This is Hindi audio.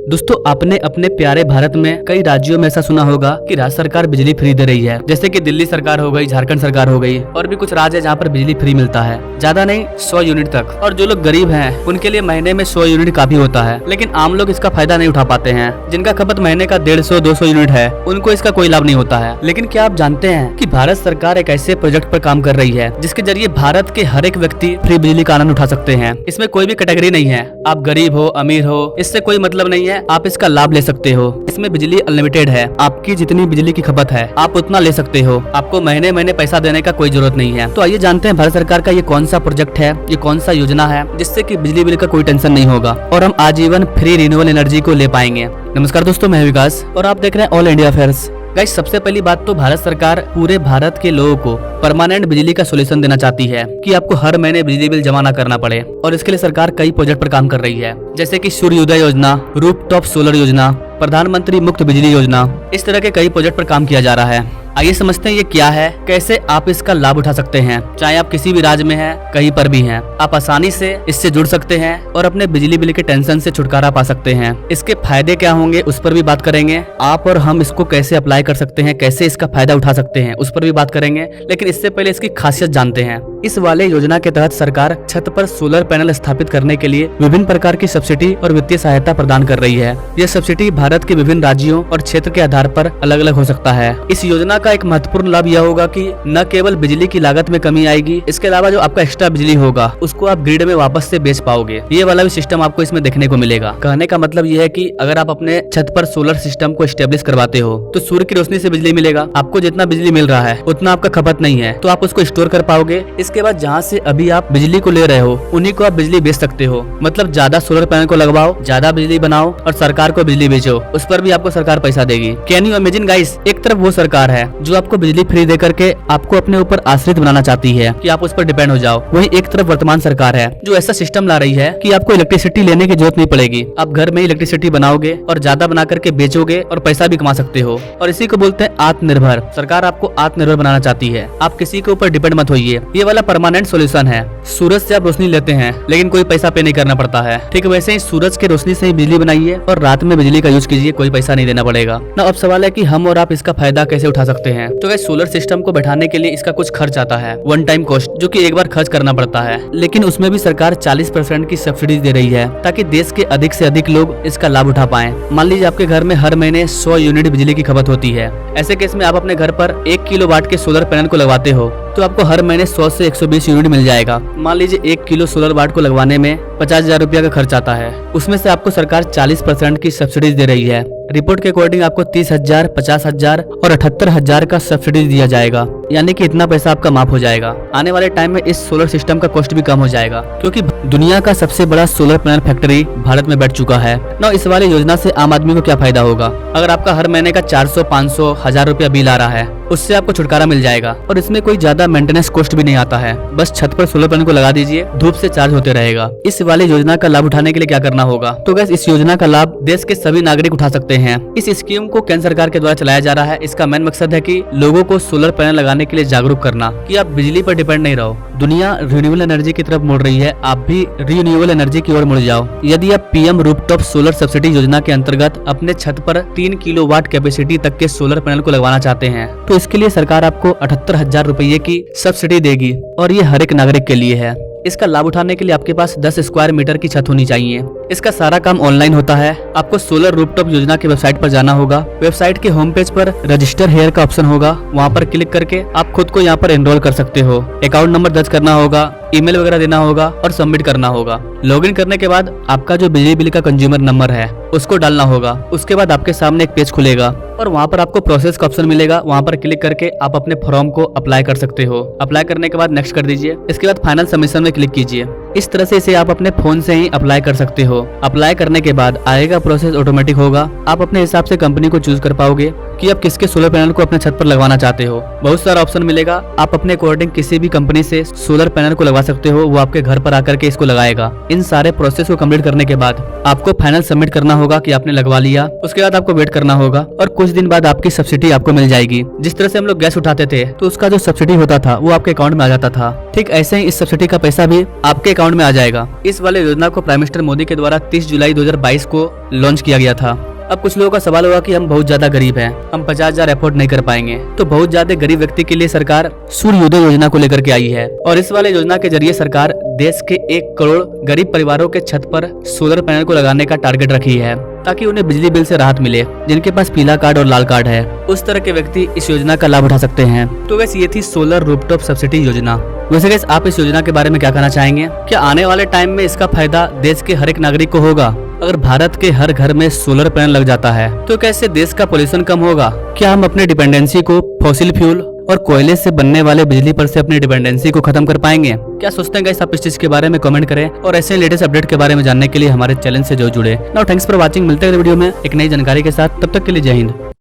दोस्तों आपने अपने प्यारे भारत में कई राज्यों में ऐसा सुना होगा कि राज्य सरकार बिजली फ्री दे रही है, जैसे कि दिल्ली सरकार हो गई, झारखंड सरकार हो गई, और भी कुछ राज्य है जहाँ पर बिजली फ्री मिलता है, ज्यादा नहीं 100 यूनिट तक। और जो लोग गरीब हैं उनके लिए महीने में 100 यूनिट काफी होता है, लेकिन आम लोग इसका फायदा नहीं उठा पाते हैं। जिनका खपत महीने का 150-200 यूनिट है उनको इसका कोई लाभ नहीं होता है। लेकिन क्या आप जानते हैं कि भारत सरकार एक ऐसे प्रोजेक्ट पर काम कर रही है जिसके जरिए भारत के हर एक व्यक्ति फ्री बिजली का आनंद उठा सकते हैं। इसमें कोई भी कैटेगरी नहीं है, आप गरीब हो अमीर हो इससे कोई मतलब नहीं है, आप इसका लाभ ले सकते हो। इसमें बिजली अनलिमिटेड है, आपकी जितनी बिजली की खपत है आप उतना ले सकते हो, आपको महीने महीने पैसा देने का कोई जरूरत नहीं है। तो आइए जानते हैं भारत सरकार का ये कौन सा प्रोजेक्ट है, ये कौन सा योजना है जिससे कि बिजली बिल का कोई टेंशन नहीं होगा और हम आजीवन फ्री रिन्यूएबल एनर्जी को ले पाएंगे। नमस्कार दोस्तों, मैं विकास और आप देख रहे हैं ऑल इंडिया अफेयर्स। गाइस, सबसे पहली बात तो भारत सरकार पूरे भारत के लोगों को परमानेंट बिजली का सोल्यूशन देना चाहती है कि आपको हर महीने बिजली बिल जमा न करना पड़े, और इसके लिए सरकार कई प्रोजेक्ट पर काम कर रही है, जैसे कि सूर्योदय योजना, रूफटॉप सोलर योजना, प्रधानमंत्री मुफ्त बिजली योजना। इस तरह के कई प्रोजेक्ट पर काम किया जा रहा है। आइए समझते हैं ये क्या है, कैसे आप इसका लाभ उठा सकते हैं। चाहे आप किसी भी राज्य में हैं, कहीं पर भी हैं, आप आसानी से इससे जुड़ सकते हैं और अपने बिजली बिल के टेंशन से छुटकारा पा सकते हैं। इसके फायदे क्या होंगे उस पर भी बात करेंगे। आप और हम इसको कैसे अप्लाई कर सकते हैं, कैसे इसका फायदा उठा सकते हैं उस पर भी बात करेंगे। लेकिन इससे पहले इसकी खासियत जानते हैं। इस वाले योजना के तहत सरकार छत पर सोलर पैनल स्थापित करने के लिए विभिन्न प्रकार की सब्सिडी और वित्तीय सहायता प्रदान कर रही है। यह सब्सिडी भारत के विभिन्न राज्यों और क्षेत्र के आधार पर अलग अलग हो सकता है। इस योजना का एक महत्वपूर्ण लाभ यह होगा कि न केवल बिजली की लागत में कमी आएगी, इसके अलावा जो आपका एक्स्ट्रा बिजली होगा उसको आप ग्रिड में वापस से बेच पाओगे। ये वाला भी सिस्टम आपको इसमें देखने को मिलेगा। कहने का मतलब यह है कि अगर आप अपने छत पर सोलर सिस्टम को एस्टेब्लिश करवाते हो तो सूर्य की रोशनी से बिजली मिलेगा। आपको जितना बिजली मिल रहा है उतना आपका खपत नहीं है, तो आप उसको स्टोर कर पाओगे। इसके बाद जहाँ से अभी आप बिजली को ले रहे हो उन्हीं को आप बिजली बेच सकते हो। मतलब ज्यादा सोलर पैनल को लगवाओ, ज्यादा बिजली बनाओ और सरकार को बिजली बेचो, उस पर भी आपको सरकार पैसा देगी। कैन यू इमेजिन गाइस, एक तरफ वो सरकार है जो आपको बिजली फ्री दे करके आपको अपने ऊपर आश्रित बनाना चाहती है कि आप उस पर डिपेंड हो जाओ। वहीं एक तरफ वर्तमान सरकार है जो ऐसा सिस्टम ला रही है कि आपको इलेक्ट्रिसिटी लेने की जरूरत नहीं पड़ेगी। आप घर में इलेक्ट्रिसिटी बनाओगे और ज्यादा बना करके बेचोगे और पैसा भी कमा सकते हो। और इसी को बोलते हैं आत्मनिर्भर। सरकार आपको आत्मनिर्भर बनाना चाहती है। आप किसी के ऊपर डिपेंड मत होइए। ये वाला परमानेंट सोल्यूशन है। सूरज से आप रोशनी लेते हैं लेकिन कोई पैसा पे नहीं करना पड़ता है। ठीक वैसे ही सूरज के रोशनी से ही बिजली बनाइए और रात में बिजली का यूज कीजिए, कोई पैसा नहीं देना पड़ेगा ना। अब सवाल है कि हम और आप इसका फायदा कैसे उठा सकते हैं। तो गाइस, सोलर सिस्टम को बैठाने के लिए इसका कुछ खर्च आता है, वन टाइम कॉस्ट, जो कि एक बार खर्च करना पड़ता है। लेकिन उसमें भी सरकार 40% की सब्सिडी दे रही है ताकि देश के अधिक से अधिक लोग इसका लाभ उठा पाएं। मान लीजिए आपके घर में हर महीने 100 यूनिट बिजली की खपत होती है। ऐसे केस में आप अपने घर पर 1 किलोवाट के सोलर पैनल को लगवाते हो तो आपको हर महीने 100 से 120 यूनिट मिल जाएगा। मान लीजिए 1 किलो सोलर वाट को लगवाने में 50,000 रुपया का खर्च आता है, उसमें से आपको सरकार 40% की सब्सिडी दे रही है। रिपोर्ट के अकॉर्डिंग आपको 30,000, 50,000 और 78,000 का सब्सिडी दिया जाएगा, यानी कि इतना पैसा आपका माफ हो जाएगा। आने वाले टाइम में इस सोलर सिस्टम का कॉस्ट भी कम हो जाएगा क्योंकि दुनिया का सबसे बड़ा सोलर पैनल फैक्ट्री भारत में बैठ चुका है ना। इस वाले योजना से आम आदमी को क्या फायदा होगा? अगर आपका हर महीने का 400, 500, 1000 रुपया बिल आ रहा है उससे आपको छुटकारा मिल जाएगा और इसमें कोई ज्यादा मेंटेनेंस कॉस्ट भी नहीं आता है। बस छत पर सोलर पैनल को लगा दीजिए, धूप से चार्ज होते रहेगा। इस वाले योजना का लाभ उठाने के लिए क्या करना होगा? तो गैस, इस योजना का लाभ देश के सभी नागरिक उठा सकते हैं। इस स्कीम को केंद्र सरकार के द्वारा चलाया जा रहा है। इसका मेन मकसद है कि लोगों को सोलर पैनल लगाने के लिए जागरूक करना कि आप बिजली पर डिपेंड नहीं रहो। दुनिया रिन्यूएबल एनर्जी की तरफ मुड़ रही है, आप भी रिन्यूएबल एनर्जी की ओर मुड़ जाओ। यदि आप पीएम रूफटॉप सोलर सब्सिडी योजना के अंतर्गत अपने छत पर 3 किलोवाट कैपेसिटी तक के सोलर पैनल को लगवाना चाहते हैं तो इसके लिए सरकार आपको 78,000 रुपये की सब्सिडी देगी और ये हर एक नागरिक के लिए है। इसका लाभ उठाने के लिए आपके पास 10 स्क्वायर मीटर की छत होनी चाहिए। इसका सारा काम ऑनलाइन होता है। आपको सोलर रूफटॉप योजना के वेबसाइट पर जाना होगा। वेबसाइट के होम पेज पर रजिस्टर हेयर का ऑप्शन होगा, वहाँ पर क्लिक करके आप खुद को यहाँ पर एनरोल कर सकते हो। अकाउंट नंबर दर्ज करना होगा, ईमेल वगैरह देना होगा और सबमिट करना होगा। लॉगिन करने के बाद आपका जो बिजली बिल का कंज्यूमर नंबर है उसको डालना होगा। उसके बाद आपके सामने एक पेज खुलेगा और वहाँ पर आपको प्रोसेस का ऑप्शन मिलेगा। वहाँ पर क्लिक करके आप अपने फॉर्म को अप्लाई कर सकते हो। अप्लाई करने के बाद नेक्स्ट कर दीजिए। इसके बाद फाइनल सबमिशन में क्लिक कीजिए। इस तरह से इसे आप अपने फोन से ही अप्लाई कर सकते हो। अप्लाई करने के बाद आगे का प्रोसेस ऑटोमेटिक होगा। आप अपने हिसाब से कंपनी को चूज कर पाओगे। कि आप किसके सोलर पैनल को अपने छत पर लगवाना चाहते हो। बहुत सारा ऑप्शन मिलेगा, आप अपने अकॉर्डिंग किसी भी कंपनी से सोलर पैनल को लगवा सकते हो, वो आपके घर पर आकर के इसको लगाएगा। इन सारे प्रोसेस को कंप्लीट करने के बाद आपको फाइनल सबमिट करना होगा कि आपने लगवा लिया। उसके बाद आपको वेट करना होगा और कुछ दिन बाद आपकी सब्सिडी आपको मिल जाएगी। जिस तरह से हम लोग गैस उठाते थे तो उसका जो सब्सिडी होता था वो आपके अकाउंट में आ जाता था, ठीक ऐसे ही इस सब्सिडी का पैसा भी आपके अकाउंट में आ जाएगा। इस वाले योजना को प्राइम मिनिस्टर मोदी के द्वारा 30 जुलाई 2022 को लॉन्च किया गया था। अब कुछ लोगों का सवाल होगा कि हम बहुत ज्यादा गरीब हैं, हम 50,000 अफोर्ड नहीं कर पाएंगे। तो बहुत ज्यादा गरीब व्यक्ति के लिए सरकार सूर्योदय योजना को लेकर के आई है और इस वाले योजना के जरिए सरकार देश के 1 करोड़ गरीब परिवारों के छत पर सोलर पैनल को लगाने का टारगेट रखी है, ताकि उन्हें बिजली बिल से राहत मिले। जिनके पास पीला कार्ड और लाल कार्ड है, उस तरह के व्यक्ति इस योजना का लाभ उठा सकते हैं। तो वैसे ये थी सोलर रूफटॉप सब्सिडी योजना। वैसे गाइस, आप इस योजना के बारे में क्या कहना चाहेंगे? क्या आने वाले टाइम में इसका फायदा देश के हर एक नागरिक को होगा? अगर भारत के हर घर में सोलर पैनल लग जाता है तो कैसे देश का पोल्यूशन कम होगा? क्या हम अपने डिपेंडेंसी को फॉसिल फ्यूल और कोयले से बनने वाले बिजली पर से अपनी डिपेंडेंसी को खत्म कर पाएंगे? क्या सोचते हैं गाइस आप इस चीज के बारे में कमेंट करें और ऐसे लेटेस्ट अपडेट के बारे में जानने के लिए हमारे चैनल से जो जुड़े। Now thanks for watching. मिलते हैं अगले वीडियो में एक नई जानकारी के साथ, तब तक के लिए जय हिंद।